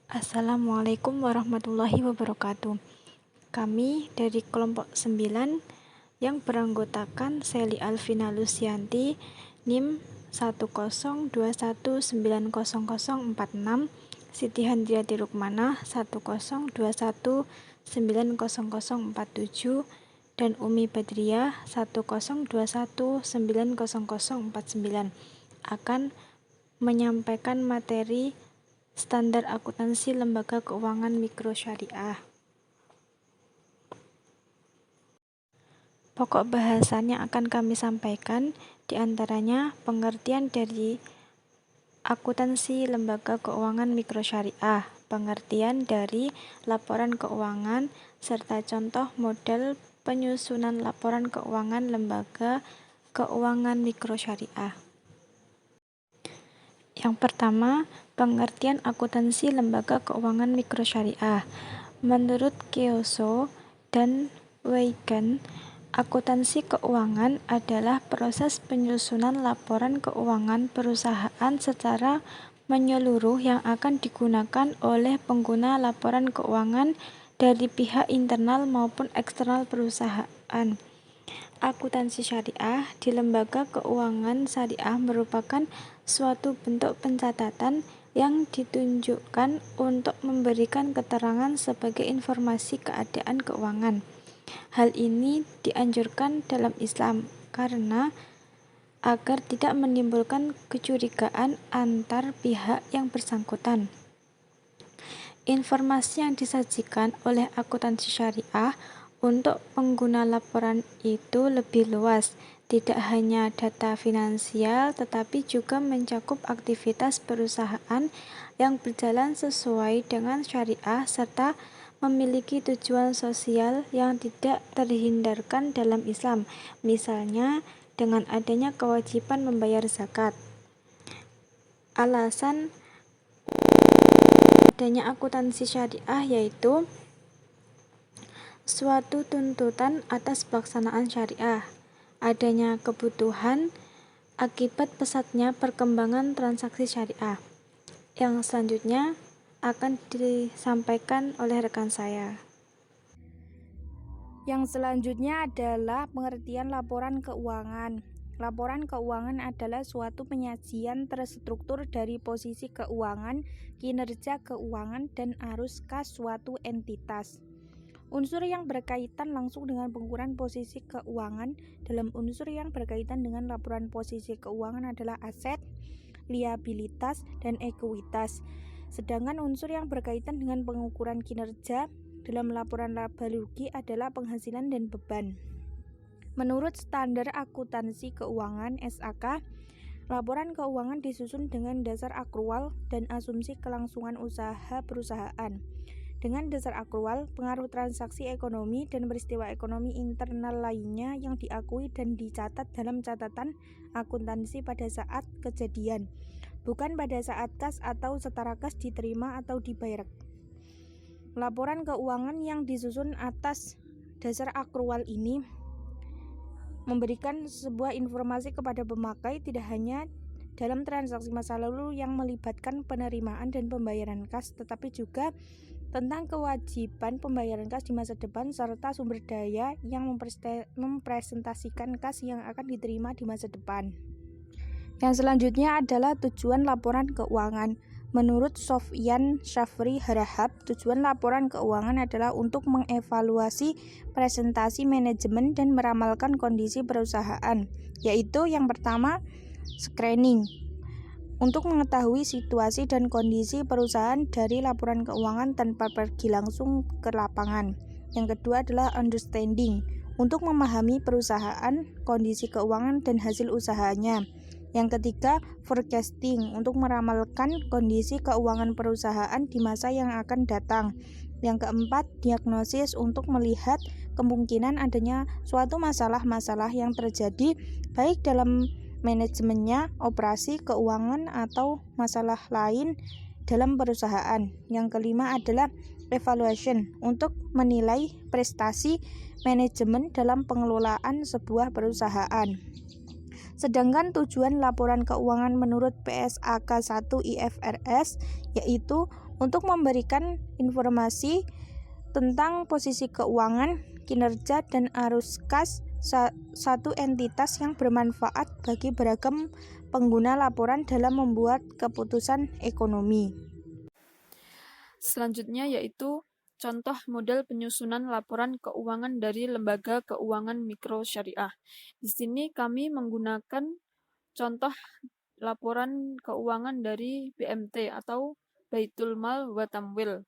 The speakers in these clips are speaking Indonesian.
Assalamualaikum warahmatullahi wabarakatuh. Kami dari kelompok 9 yang beranggotakan Seli Alvina Lusianti, NIM 102190046, Siti Handriati Rukmanah 102190047, dan Umi Badriah 102190049 akan menyampaikan materi standar akuntansi lembaga keuangan mikro syariah. Pokok bahasan yang akan kami sampaikan diantaranya pengertian dari akuntansi lembaga keuangan mikro syariah, pengertian dari laporan keuangan, serta contoh model penyusunan laporan keuangan lembaga keuangan mikro syariah. Yang pertama, pengertian akuntansi lembaga keuangan mikro syariah. Menurut Keoso dan Weigen, akuntansi keuangan adalah proses penyusunan laporan keuangan perusahaan secara menyeluruh yang akan digunakan oleh pengguna laporan keuangan dari pihak internal maupun eksternal perusahaan. Akuntansi syariah di lembaga keuangan syariah merupakan suatu bentuk pencatatan yang ditunjukkan untuk memberikan keterangan sebagai informasi keadaan keuangan. Hal ini dianjurkan dalam Islam karena agar tidak menimbulkan kecurigaan antar pihak yang bersangkutan. Informasi yang disajikan oleh akuntansi syariah untuk pengguna laporan itu lebih luas, tidak hanya data finansial tetapi juga mencakup aktivitas perusahaan yang berjalan sesuai dengan syariah serta memiliki tujuan sosial yang tidak terhindarkan dalam Islam, misalnya dengan adanya kewajiban membayar zakat. Alasan adanya akuntansi syariah yaitu suatu tuntutan atas pelaksanaan syariah, adanya kebutuhan akibat pesatnya perkembangan transaksi syariah. Yang selanjutnya akan disampaikan oleh rekan saya. Yang selanjutnya adalah pengertian laporan keuangan. Laporan keuangan adalah suatu penyajian terstruktur dari posisi keuangan, kinerja keuangan, dan arus kas suatu entitas. Unsur yang berkaitan langsung dengan pengukuran posisi keuangan dalam unsur yang berkaitan dengan laporan posisi keuangan adalah aset, liabilitas, dan ekuitas. Sedangkan unsur yang berkaitan dengan pengukuran kinerja dalam laporan laba rugi adalah penghasilan dan beban. Menurut standar akuntansi keuangan (SAK), laporan keuangan disusun dengan dasar akrual dan asumsi kelangsungan usaha perusahaan. Dengan dasar akrual, pengaruh transaksi ekonomi dan peristiwa ekonomi internal lainnya yang diakui dan dicatat dalam catatan akuntansi pada saat kejadian, bukan pada saat kas atau setara kas diterima atau dibayar. Laporan keuangan yang disusun atas dasar akrual ini memberikan sebuah informasi kepada pemakai tidak hanya dalam transaksi masa lalu yang melibatkan penerimaan dan pembayaran kas, tetapi juga tentang kewajiban pembayaran kas di masa depan serta sumber daya yang mempresentasikan kas yang akan diterima di masa depan. Yang selanjutnya adalah tujuan laporan keuangan. Menurut Sofyan Syafri Harahap, tujuan laporan keuangan adalah untuk mengevaluasi presentasi manajemen dan meramalkan kondisi perusahaan, yaitu yang pertama, screening, untuk mengetahui situasi dan kondisi perusahaan dari laporan keuangan tanpa pergi langsung ke lapangan. Yang kedua adalah understanding, untuk memahami perusahaan, kondisi keuangan, dan hasil usahanya. Yang ketiga, forecasting, untuk meramalkan kondisi keuangan perusahaan di masa yang akan datang. Yang keempat, diagnosis, untuk melihat kemungkinan adanya suatu masalah-masalah yang terjadi baik dalam manajemennya, operasi, keuangan, atau masalah lain dalam perusahaan. Yang kelima adalah evaluation, untuk menilai prestasi manajemen dalam pengelolaan sebuah perusahaan. Sedangkan tujuan laporan keuangan menurut PSAK 1 IFRS yaitu untuk memberikan informasi tentang posisi keuangan, kinerja, dan arus kas satu entitas yang bermanfaat bagi beragam pengguna laporan dalam membuat keputusan ekonomi. Selanjutnya yaitu contoh model penyusunan laporan keuangan dari lembaga keuangan mikro syariah. Di sini kami menggunakan contoh laporan keuangan dari BMT atau Baitul Mal wa Tamwil.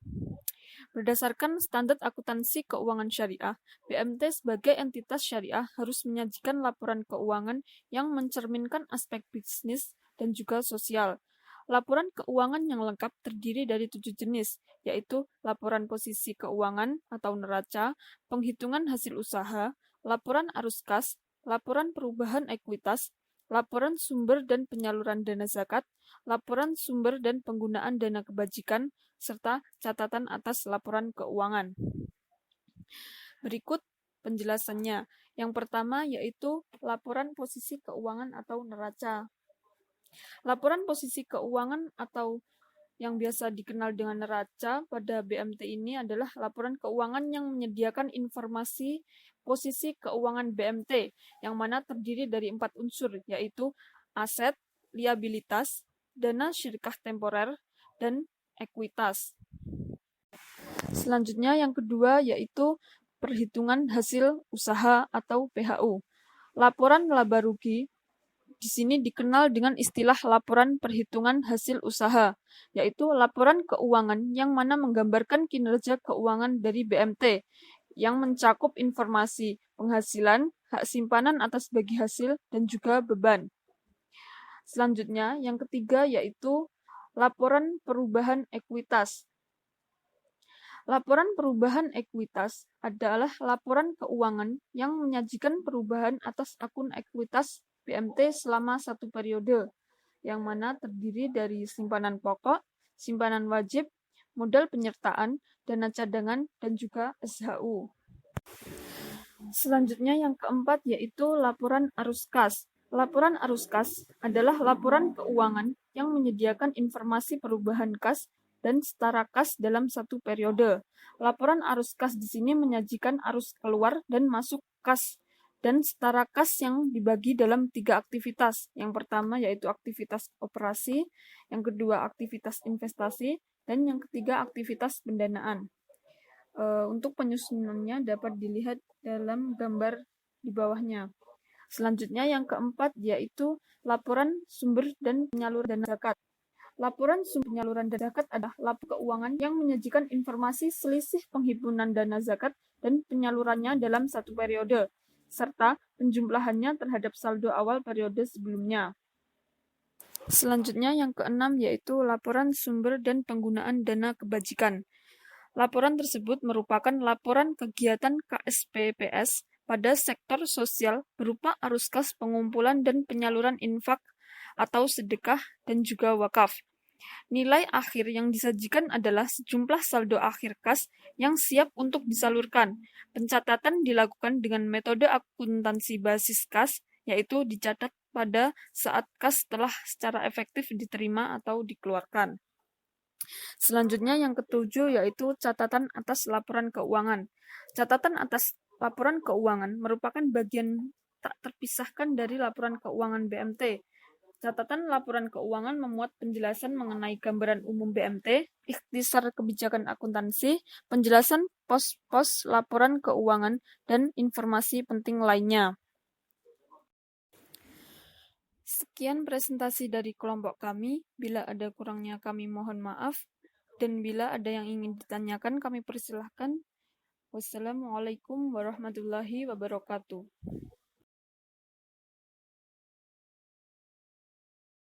Berdasarkan standar akuntansi keuangan syariah, BMT sebagai entitas syariah harus menyajikan laporan keuangan yang mencerminkan aspek bisnis dan juga sosial. Laporan keuangan yang lengkap terdiri dari 7 jenis, yaitu laporan posisi keuangan atau neraca, penghitungan hasil usaha, laporan arus kas, laporan perubahan ekuitas, laporan sumber dan penyaluran dana zakat, laporan sumber dan penggunaan dana kebajikan, serta catatan atas laporan keuangan. Berikut penjelasannya. Yang pertama yaitu laporan posisi keuangan atau neraca. Laporan posisi keuangan atau yang biasa dikenal dengan neraca pada BMT ini adalah laporan keuangan yang menyediakan informasi posisi keuangan BMT, yang mana terdiri dari 4 unsur, yaitu aset, liabilitas, dana syirkah temporer, dan ekuitas. Selanjutnya yang kedua yaitu perhitungan hasil usaha atau PHU. Laporan laba rugi di sini dikenal dengan istilah laporan perhitungan hasil usaha, yaitu laporan keuangan yang mana menggambarkan kinerja keuangan dari BMT, yang mencakup informasi penghasilan, hak simpanan atas bagi hasil, dan juga beban. Selanjutnya, yang ketiga yaitu laporan perubahan ekuitas. Laporan perubahan ekuitas adalah laporan keuangan yang menyajikan perubahan atas akun ekuitas BMT selama satu periode, yang mana terdiri dari simpanan pokok, simpanan wajib, modal penyertaan, dana cadangan, dan juga SHU. Selanjutnya yang keempat yaitu laporan arus kas. Laporan arus kas adalah laporan keuangan yang menyediakan informasi perubahan kas dan setara kas dalam satu periode. Laporan arus kas di sini menyajikan arus keluar dan masuk kas dan setara kas yang dibagi dalam 3 aktivitas. Yang pertama yaitu aktivitas operasi, yang kedua aktivitas investasi, dan yang ketiga aktivitas pendanaan. Untuk penyusunannya dapat dilihat dalam gambar di bawahnya. Selanjutnya yang keempat yaitu laporan sumber dan penyaluran dana zakat. Laporan sumber penyaluran dana zakat adalah laporan keuangan yang menyajikan informasi selisih penghimpunan dana zakat dan penyalurannya dalam satu periode, serta penjumlahannya terhadap saldo awal periode sebelumnya. Selanjutnya yang keenam yaitu laporan sumber dan penggunaan dana kebajikan. Laporan tersebut merupakan laporan kegiatan KSPPS pada sektor sosial berupa arus kas pengumpulan dan penyaluran infak atau sedekah dan juga wakaf. Nilai akhir yang disajikan adalah sejumlah saldo akhir kas yang siap untuk disalurkan. Pencatatan dilakukan dengan metode akuntansi basis kas, yaitu dicatat pada saat kas telah secara efektif diterima atau dikeluarkan. Selanjutnya yang ketujuh yaitu catatan atas laporan keuangan. Catatan atas laporan keuangan merupakan bagian tak terpisahkan dari laporan keuangan BMT. Catatan laporan keuangan memuat penjelasan mengenai gambaran umum BMT, ikhtisar kebijakan akuntansi, penjelasan pos-pos laporan keuangan, dan informasi penting lainnya. Sekian presentasi dari kelompok kami. Bila ada kurangnya kami mohon maaf. Dan bila ada yang ingin ditanyakan kami persilahkan. Wassalamualaikum warahmatullahi wabarakatuh.